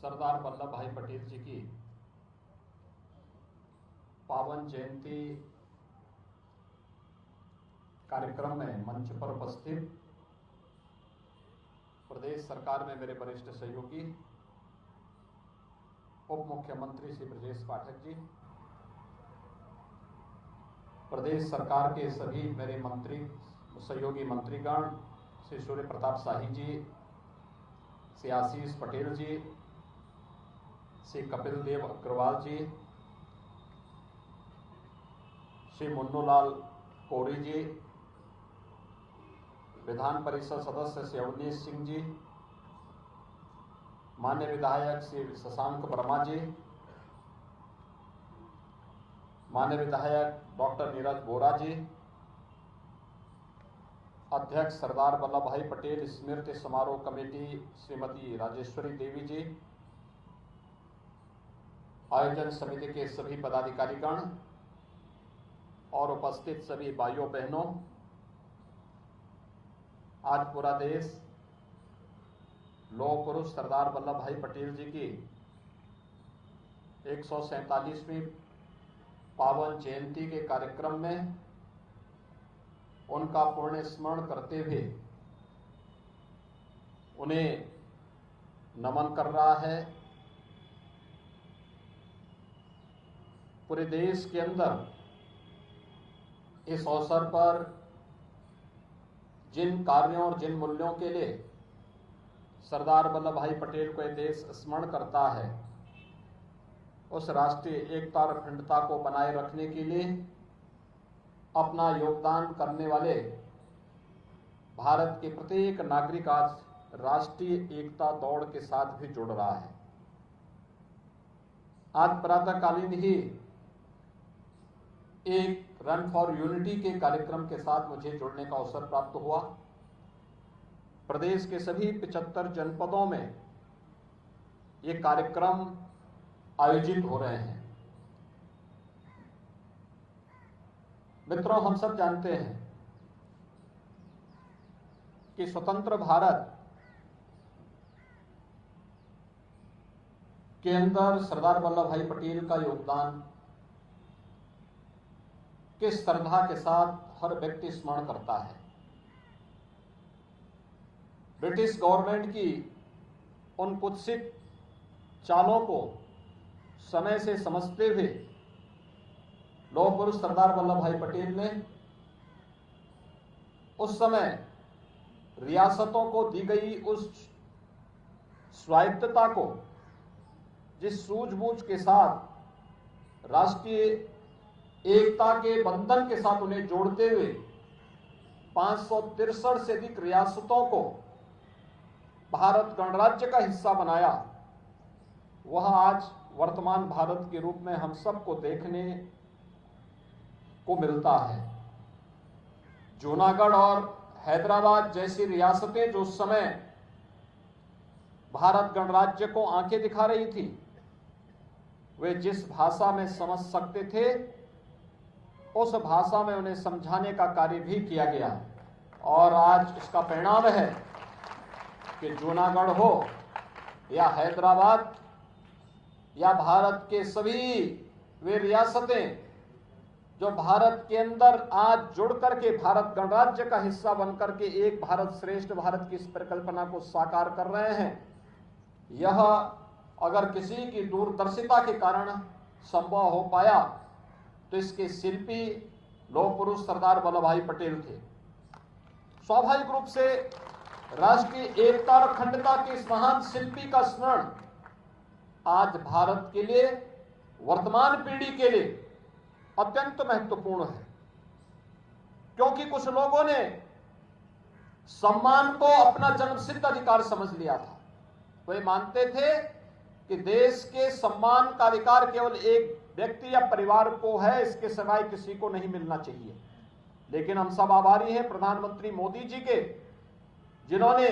सरदार वल्लभ भाई पटेल जी की पावन जयंती कार्यक्रम में मंच पर उपस्थित प्रदेश सरकार में मेरे वरिष्ठ सहयोगी उप मुख्यमंत्री श्री ब्रजेश पाठक जी, प्रदेश सरकार के सभी मेरे मंत्री सहयोगी मंत्रीगण श्री सूर्य प्रताप शाही जी, श्री आशीष पटेल जी, श्री कपिल देव अग्रवाल जी, श्री मुन्नूलाल कोरी जी, विधान परिषद सदस्य श्री अवनीश सिंह जी, मान्य विधायक श्री शशांक वर्मा जी, मान्य विधायक डॉक्टर नीरज बोरा जी, अध्यक्ष सरदार वल्लभ भाई पटेल स्मृति समारोह कमेटी श्रीमती राजेश्वरी देवी जी, आयोजन समिति के सभी पदाधिकारीगण और उपस्थित सभी भाइयों बहनों, आज पूरा देश लौह पुरुष सरदार वल्लभ भाई पटेल जी की 147वीं पावन जयंती के कार्यक्रम में उनका पुण्य स्मरण करते हुए उन्हें नमन कर रहा है। पूरे देश के अंदर इस अवसर पर जिन कार्यों और जिन मूल्यों के लिए सरदार वल्लभ भाई पटेल को यह देश स्मरण करता है, उस राष्ट्रीय एकता और अखंडता को बनाए रखने के लिए अपना योगदान करने वाले भारत के प्रत्येक नागरिक आज राष्ट्रीय एकता दौड़ के साथ भी जुड़ रहा है। आज प्रातःकालीन ही एक रन फॉर यूनिटी के कार्यक्रम के साथ मुझे जुड़ने का अवसर प्राप्त हुआ। प्रदेश के सभी 75 जनपदों में ये कार्यक्रम आयोजित हो रहे हैं। मित्रों, हम सब जानते हैं कि स्वतंत्र भारत के अंदर सरदार वल्लभ भाई पटेल का योगदान किस श्रद्धा के साथ हर व्यक्ति स्मरण करता है। ब्रिटिश गवर्नमेंट की उन कुत्सित चालों को समय से समझते हुए लौह पुरुष सरदार वल्लभ भाई पटेल ने उस समय रियासतों को दी गई उस स्वायत्तता को जिस सूझबूझ के साथ राष्ट्रीय एकता के बंधन के साथ उन्हें जोड़ते हुए 563 से अधिक रियासतों को भारत गणराज्य का हिस्सा बनाया, वह आज वर्तमान भारत के रूप में हम सबको देखने को मिलता है। जूनागढ़ और हैदराबाद जैसी रियासतें जो उस समय भारत गणराज्य को आंखें दिखा रही थी, वे जिस भाषा में समझ सकते थे उस भाषा में उन्हें समझाने का कार्य भी किया गया और आज इसका परिणाम है कि जूनागढ़ हो या हैदराबाद या भारत के सभी वे रियासतें जो भारत के अंदर आज जुड़ करके भारत गणराज्य का हिस्सा बनकर के एक भारत श्रेष्ठ भारत की इस परिकल्पना को साकार कर रहे हैं, यह अगर किसी की दूरदर्शिता के कारण संभव हो पाया तो इसके शिल्पी लौह पुरुष सरदार वल्लभ भाई पटेल थे। स्वाभाविक रूप से राष्ट्रीय एकता और अखंडता के इस महान शिल्पी का स्मरण आज भारत के लिए, वर्तमान पीढ़ी के लिए अत्यंत महत्वपूर्ण है, क्योंकि कुछ लोगों ने सम्मान को अपना जन्मसिद्ध अधिकार समझ लिया था। वे मानते थे कि देश के सम्मान का अधिकार केवल एक व्यक्ति या परिवार को है, इसके सिवाय किसी को नहीं मिलना चाहिए। लेकिन हम सब आभारी हैं प्रधानमंत्री मोदी जी के, जिन्होंने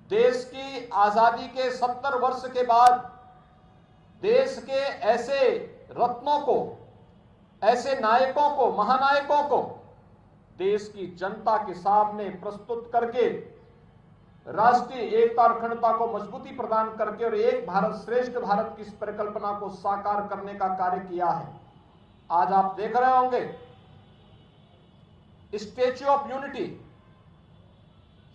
देश की आजादी के 70 वर्ष के बाद देश के ऐसे रत्नों को, ऐसे नायकों को, महानायकों को देश की जनता के सामने प्रस्तुत करके राष्ट्रीय एकता और अखंडता को मजबूती प्रदान करके और एक भारत श्रेष्ठ भारत की इस परिकल्पना को साकार करने का कार्य किया है। आज आप देख रहे होंगे statue of unity,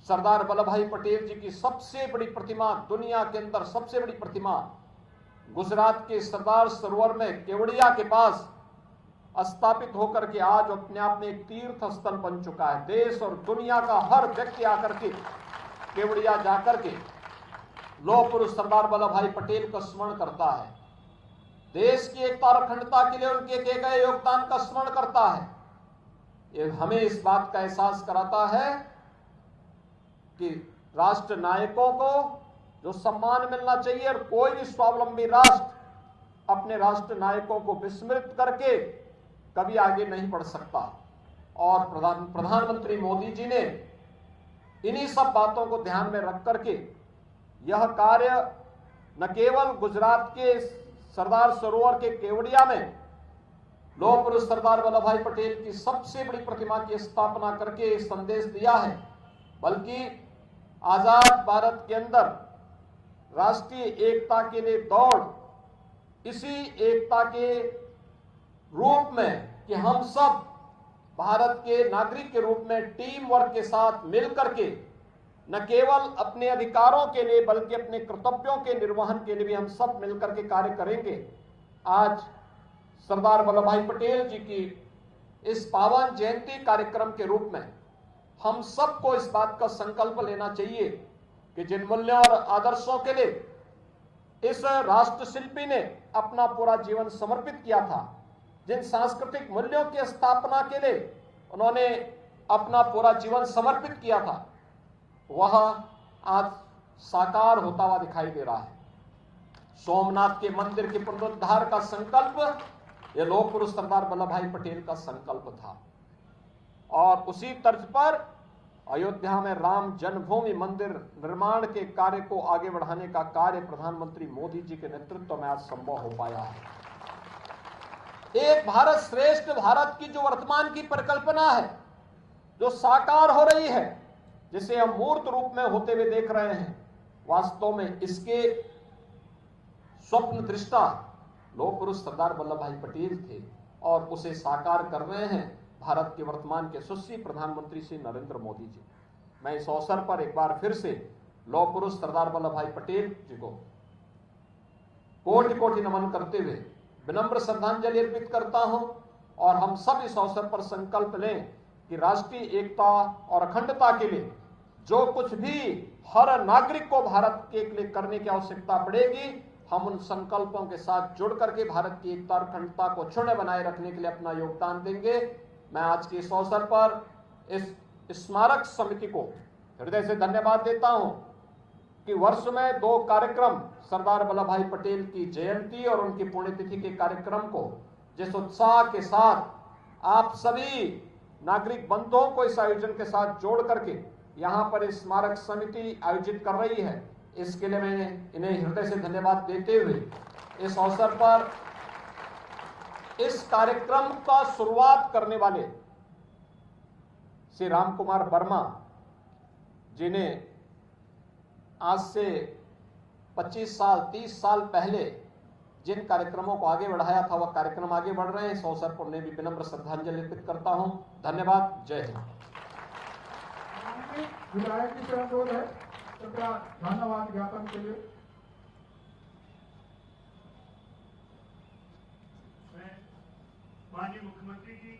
Sardar Vallabh भाई पटेल जी की सबसे बड़ी प्रतिमा, दुनिया के अंदर सबसे बड़ी प्रतिमा, गुजरात के सरदार सरोवर में केवड़िया के पास स्थापित होकर के आज अपने आप में एक तीर्थ स्थल बन चुका है। देश और दुनिया का हर व्यक्ति आकर के केवड़िया जाकर के लौह पुरुष सरदार वल्लभ भाई पटेल का स्मरण करता है, देश की एकता और अखंडता के लिए उनके किए गए योगदान का स्मरण करता है। ये हमें इस बात का एहसास कराता है कि राष्ट्र नायकों को जो सम्मान मिलना चाहिए और कोई भी स्वावलंबी राष्ट्र अपने राष्ट्र नायकों को विस्मृत करके कभी आगे नहीं बढ़ सकता। और प्रधानमंत्री मोदी जी ने इन्हीं सब बातों को ध्यान में रख करके यह कार्य न केवल गुजरात के सरदार सरोवर के केवड़िया में लौह पुरुष सरदार वल्लभ भाई पटेल की सबसे बड़ी प्रतिमा की स्थापना करके संदेश दिया है, बल्कि आजाद भारत के अंदर राष्ट्रीय एकता के लिए दौड़, इसी एकता के रूप में कि हम सब भारत के नागरिक के रूप में टीम वर्क के साथ मिलकर के न केवल अपने अधिकारों के लिए बल्कि अपने कर्तव्यों के निर्वहन के लिए भी हम सब मिलकर के कार्य करेंगे। आज सरदार वल्लभ भाई पटेल जी की इस पावन जयंती कार्यक्रम के रूप में हम सबको इस बात का संकल्प लेना चाहिए कि जिन मूल्यों और आदर्शों के लिए इस राष्ट्र शिल्पी ने अपना पूरा जीवन समर्पित किया था, जिन सांस्कृतिक मूल्यों की स्थापना के लिए उन्होंने अपना पूरा जीवन समर्पित किया था, वह आज साकार होता हुआ दिखाई दे रहा है। सोमनाथ के मंदिर के पुनरुद्धार का संकल्प यह लौह पुरुष सरदार वल्लभ भाई पटेल का संकल्प था, और उसी तर्ज पर अयोध्या में राम जन्मभूमि मंदिर निर्माण के कार्य को आगे बढ़ाने का कार्य प्रधानमंत्री मोदी जी के नेतृत्व में आज संभव हो पाया है। एक भारत श्रेष्ठ भारत की जो वर्तमान की परिकल्पना है, जो साकार हो रही है, जिसे हम मूर्त रूप में होते हुए देख रहे हैं, वास्तव में इसके स्वप्न दृष्टा लौह पुरुष सरदार वल्लभ भाई पटेल थे, और उसे साकार कर रहे हैं भारत के वर्तमान के यशस्वी प्रधानमंत्री श्री नरेंद्र मोदी जी। मैं इस अवसर पर एक बार फिर से लौह पुरुष सरदार वल्लभ भाई पटेल जी को कोटि कोटि नमन करते हुए विनम्र श्रद्धांजलि अर्पित करता हूं, और हम सब इस अवसर पर संकल्प लें कि राष्ट्रीय एकता और अखंडता के लिए जो कुछ भी हर नागरिक को भारत के लिए करने की आवश्यकता पड़ेगी, हम उन संकल्पों के साथ जुड़ करके भारत की एकता और अखंडता को क्षुण्ण बनाए रखने के लिए अपना योगदान देंगे। मैं आज के इस अवसर पर इस स्मारक समिति को हृदय से धन्यवाद देता हूं कि वर्ष में 2 कार्यक्रम, सरदार वल्लभ भाई पटेल की जयंती और उनकी पुण्यतिथि के कार्यक्रम को जिस उत्साह के साथ आप सभी नागरिक बंधुओं को इस आयोजन के साथ जोड़ करके यहाँ पर इस स्मारक समिति आयोजित कर रही है, इसके लिए मैं इन्हें हृदय से धन्यवाद देते हुए इस अवसर पर इस कार्यक्रम का शुरुआत करने वाले श्री राम कुमार वर्मा जिन्हें आज से 25 साल 30 साल पहले जिन कार्यक्रमों को आगे बढ़ाया था, वह कार्यक्रम आगे बढ़ रहे हैं। इस अवसर पर उन्हें भी विनम्र श्रद्धांजलि अर्पित करता हूं। धन्यवाद। जय हिंद। विधायक की तरफ है, कृपया धन्यवाद ज्ञापन के लिए। माननीय मुख्यमंत्री जी